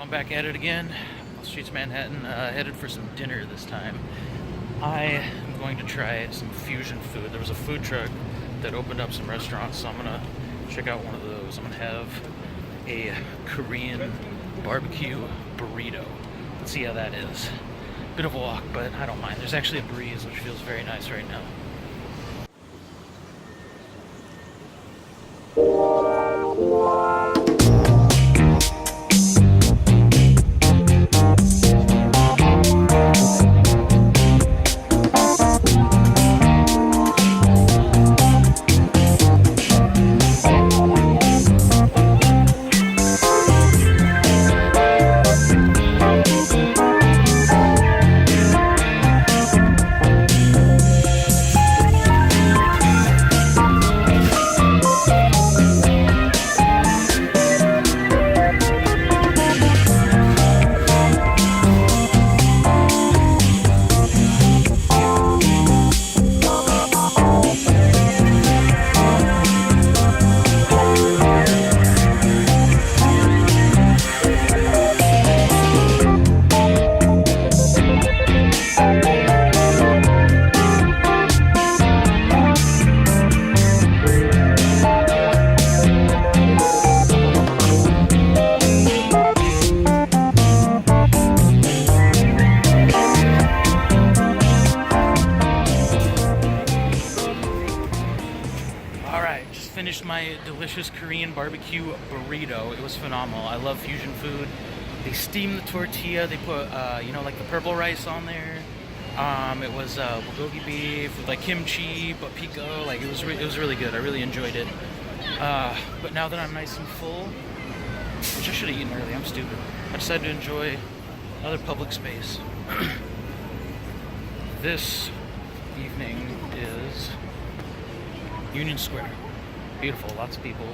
I'm back at it again. Streets of Manhattan, headed for some dinner this time. I am going to try some fusion food. There was a food truck that opened up some restaurants, so I'm gonna check out one of those. I'm gonna have a Korean barbecue burrito. Let's see how that is. Bit of a walk, but I don't mind. There's actually a breeze, which feels very nice right now. Finished my delicious Korean barbecue burrito. It was phenomenal. I love fusion food. They steam the tortilla. They put, like the purple rice on there. It was bulgogi beef with like kimchi, but pico. Like it was really good. I really enjoyed it. But now that I'm nice and full, which I should have eaten early, I'm stupid. I decided to enjoy another public space. This evening is Union Square. Beautiful, lots of people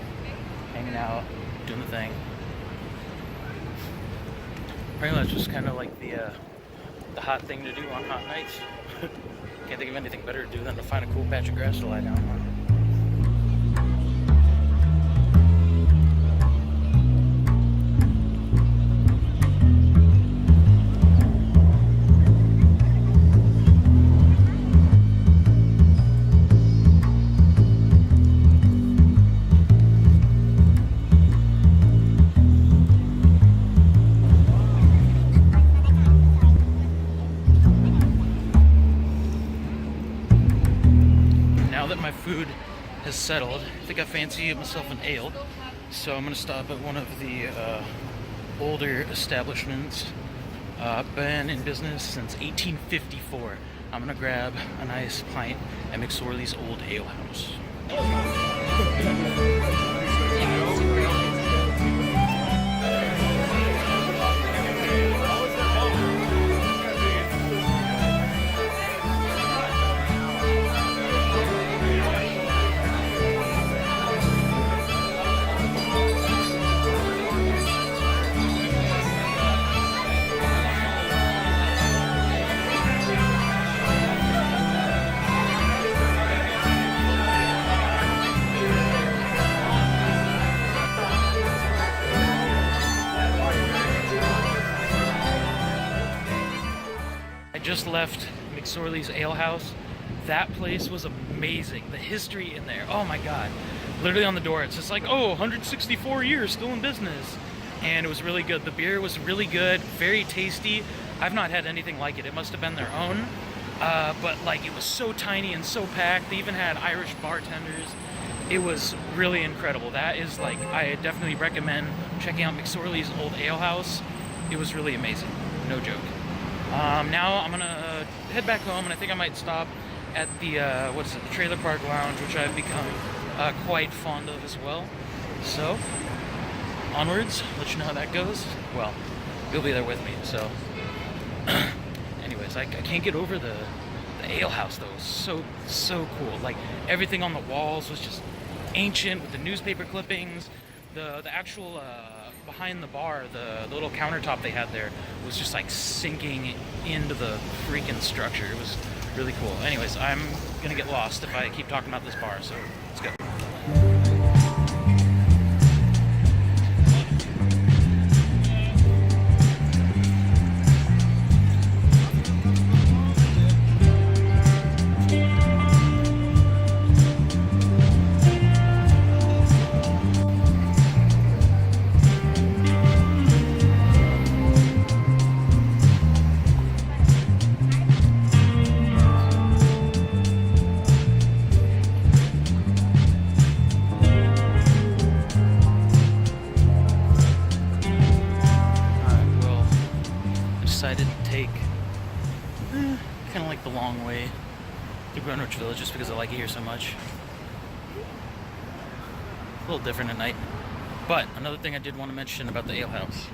hanging out, doing the thing. Apparently that's just kind of like the hot thing to do on hot nights. Can't think of anything better to do than to find a cool patch of grass to lie down on. My food has settled. I think I fancy myself an ale, so I'm gonna stop at one of the older establishments. Been in business since 1854. I'm gonna grab a nice pint at McSorley's Old Ale House. I just left McSorley's Ale House. That place was amazing. The history in there, oh my god. Literally on the door, it's just like, oh, 164 years, still in business. And it was really good. The beer was really good, very tasty. I've not had anything like it. It must have been their own. But like, it was so tiny and so packed. They even had Irish bartenders. It was really incredible. That is like, I definitely recommend checking out McSorley's Old Ale House. It was really amazing, no joke. Now I'm gonna head back home, and I think I might stop at the the Trailer Park Lounge, which I've become quite fond of as well. So onwards, let you know how that goes. Well, you'll be there with me. So anyways, I can't get over the ale house though. It was so cool. Like everything on the walls was just ancient with the newspaper clippings. The actual behind the bar, the little countertop they had there was just like sinking into the freaking structure. It was really cool. Anyways, I'm gonna get lost if I keep talking about this bar, so let's go. decided to take kind of like the long way through Greenwich Village just because I like it here so much. A little different at night. But another thing I did want to mention about the ale house.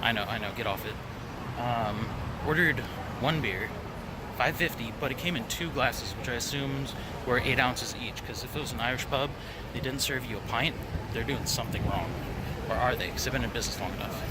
I know, get off it. Ordered one beer, $5.50, but it came in 2 glasses, which I assumed were 8 ounces each, because if it was an Irish pub, they didn't serve you a pint, they're doing something wrong. Or are they? Because they've been in business long enough.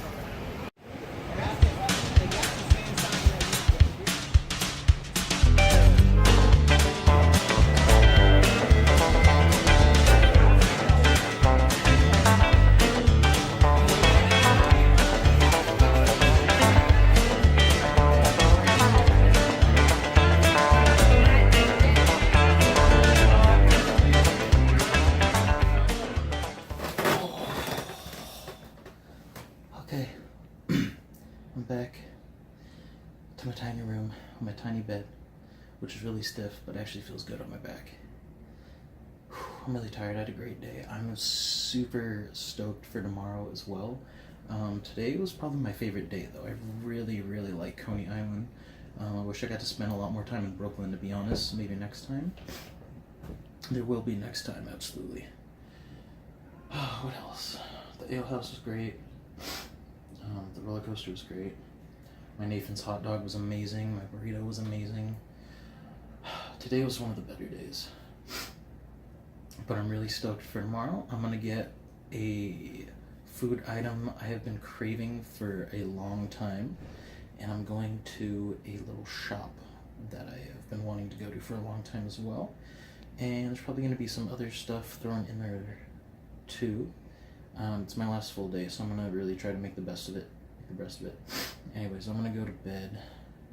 Okay, I'm back to my tiny room, my tiny bed, which is really stiff, but actually feels good on my back. I'm really tired. I had a great day. I'm super stoked for tomorrow as well. Today was probably my favorite day, though. I really, really like Coney Island. I wish I got to spend a lot more time in Brooklyn, to be honest. Maybe next time. There will be next time, absolutely. What else? The ale house was great. The roller coaster was great. My Nathan's hot dog was amazing. My burrito was amazing. Today was one of the better days. But I'm really stoked for tomorrow. I'm gonna get a food item I have been craving for a long time. And I'm going to a little shop that I have been wanting to go to for a long time as well. And there's probably gonna be some other stuff thrown in there too. It's my last full day, so I'm gonna really try to make the best of it. Anyways, I'm gonna go to bed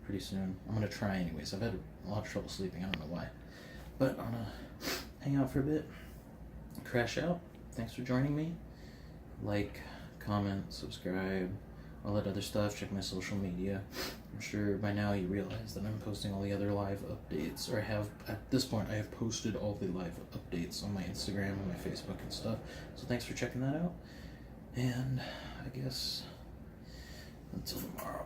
pretty soon. I'm gonna try anyways. I've had a lot of trouble sleeping, I don't know why. But I'm gonna hang out for a bit, crash out. Thanks for joining me. Like, comment, subscribe, all that other stuff. Check my social media. I'm sure by now you realize that I'm posting all the other live updates, or at this point I have posted all the live updates on my Instagram and my Facebook and stuff. So thanks for checking that out, and I guess until tomorrow.